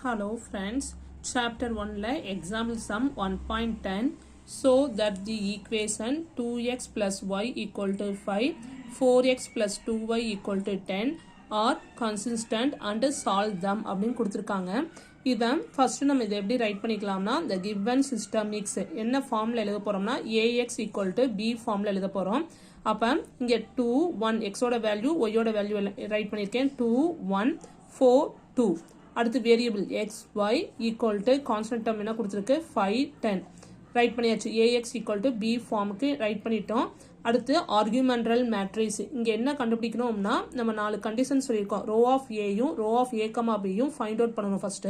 Hello friends, chapter 1 la example sum 1.10 so that the equation 2x plus y equal to 5, 4x plus 2y equal to 10 are consistent and solve them அப்படின்னு கொடுத்துருக்காங்க. இதை first நம்ம இதை எப்படி right பண்ணிக்கலாம்னா the given system x என்ன ஃபார்மில் எழுத போகிறோம்னா ax equal to b ஃபார்மில் எழுத போகிறோம். அப்போ இங்கே 2 1 எக்ஸோட வேல்யூ ஒய்யோட வேல்யூ ரைட் பண்ணியிருக்கேன் 2 1 4 2 அடுத்து variable x y equal to constant term என்ன கொடுத்துருக்கு 5 10 ரைட் பண்ணியாச்சு ஏஎக்ஸ் ஈக்குவல் டு பி ஃபார்முக்கு ரைட் பண்ணிட்டோம். அடுத்து ஆர்குமெண்டல் மேட்ரிக்ஸ் இங்கே என்ன கண்டுபிடிக்கணும்னா நம்ம 4 கண்டிஷன் சொல்லியிருக்கோம் ரோ ஆஃப் ஏயும் ரோ ஆஃப் ஏ கமா பியும் ஃபைண்ட் அவுட் பண்ணணும் ஃபர்ஸ்ட்.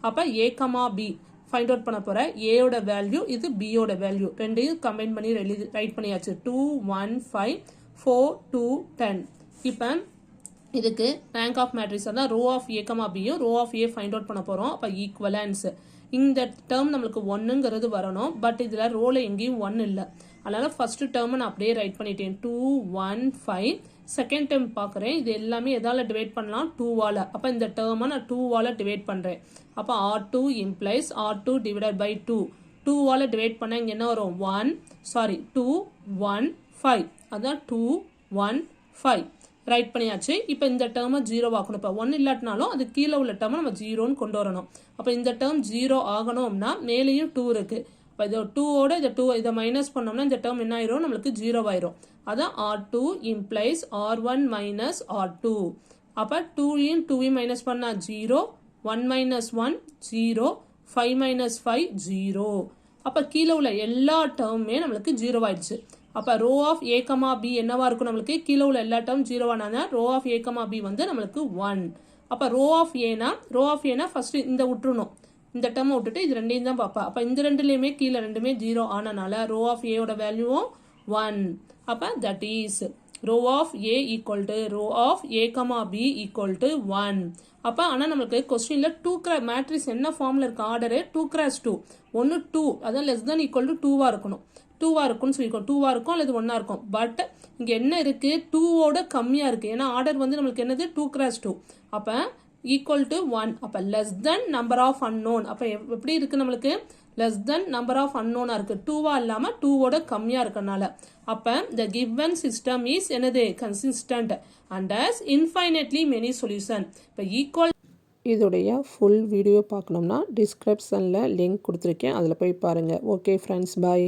அப்போ ஏ கமா பி ஃபைண்ட் அவுட் பண்ண போகிற ஏயோட வேல்யூ இது பியோட வேல்யூ ரெண்டையும் கம்பைன் பண்ணி ரைட் பண்ணியாச்சு 2 1 5 4 2 10. இப்போ இதுக்கு ரேங்க் ஆஃப் மேட்ரிக்ஸ் தான் ரோ ஆஃப் ஏ கமா பியும் rho of A find out பண்ண போகிறோம். அப்போ ஈக்குவலன்ஸ் இந்த டேர்ம் நம்மளுக்கு ஒன்றுங்கிறது வரணும். பட் இதில் ரோவில் எங்கேயும் 1 இல்லை. அதனால் ஃபர்ஸ்ட் டேர்மை நான் அப்படியே ரைட் பண்ணிட்டேன் 2 1 5. செகண்ட் டேர்ம் பார்க்குறேன் இது எல்லாமே எதால் டிவைட் பண்ணலாம் 2வால். அப்போ இந்த டேர்மை நான் 2வால் டிவைட் பண்ணுறேன். அப்போ R2 implies R2 divided by 2 2வால் டிவைட் பண்ணால் இங்கே என்ன வரும் 2 1 5 அதான் 2 1 5 ரைட் பண்ணியாச்சு. இப்போ இந்த டேர்மை 0 ஆக்கணும். இப்போ 1 இல்லாட்டினாலும் அது கீழே உள்ள டேர்மை நம்ம 0ன்னு கொண்டு வரணும். அப்போ இந்த டேர்ம் 0 ஆகணும்னா மேலேயும் 2 இருக்கு. இப்போ இது 2ஓட இதை மைனஸ் பண்ணோம்னா இந்த டேர்ம் என்ன ஆயிரும் நம்மளுக்கு 0 ஆயிரும். அதான் R2 implies R1 minus R2. அப்போ 2யும் 2யும் மைனஸ் பண்ணா 0 1 மைனஸ் 1 0 5 மைனஸ் 5 0. அப்போ கீழே உள்ள எல்லா டேர்முமே நம்மளுக்கு 0 ஆயிடுச்சு. அப்போ rho of A comma B என்னவா இருக்கும் நம்மளுக்கு கீழே உள்ள எல்லா term 0 rho of A comma B வந்து நம்மளுக்கு 1. அப்போ ரோ ஆஃப் ஏனா ஃபர்ஸ்ட் இந்த விட்டுறணும். இந்த டேர்மை விட்டுட்டு இது ரெண்டையும் தான் பார்ப்பா. அப்போ இந்த ரெண்டுலேயுமே கீழே ரெண்டுமே 0 ஆனனால ரோ ஆஃப் ஏயோட வேல்யூவும் 1. அப்போ that is rho of A equal to rho of A comma B equal to 1. அப்போ ஆனால் நம்மளுக்கு கொஸ்டினில் 2 மேட்ரிக்ஸ் என்ன ஃபார்மில் இருக்கு ஆர்டரு 2x2 ஒன்று 2 அதான் லெஸ் தென் ஈக்குவல் டு 2வாக இருக்கணும். 2வா இருக்கும்னு சொல்லியிருக்கோம் 2வா இருக்கும் அல்லது 1ஆ இருக்கும். பட் இங்கே என்ன இருக்கு 2ஓட கம்மியாக இருக்கு. ஏன்னா ஆர்டர் வந்து நம்மளுக்கு என்னது 2x2 அப்போ ஈக்குவல் டு 1. அப்போ less than number of unknown. அப்போ எப்படி இருக்கு நம்மளுக்கு லெஸ் தென் நம்பர் ஆஃப் அன்னோனா இருக்கு 2வா இல்லாமல் 2ஓட கம்மியாக இருக்கனால. அப்போ the given system is என்னது consistent and has infinitely many solution. இப்போ ஈக்குவல் இதோடைய ஃபுல் வீடியோ பார்க்கணும்னா டிஸ்கிரிப்ஷனில் லிங்க் கொடுத்துருக்கேன் அதில் போய் பாருங்கள். Okay friends bye.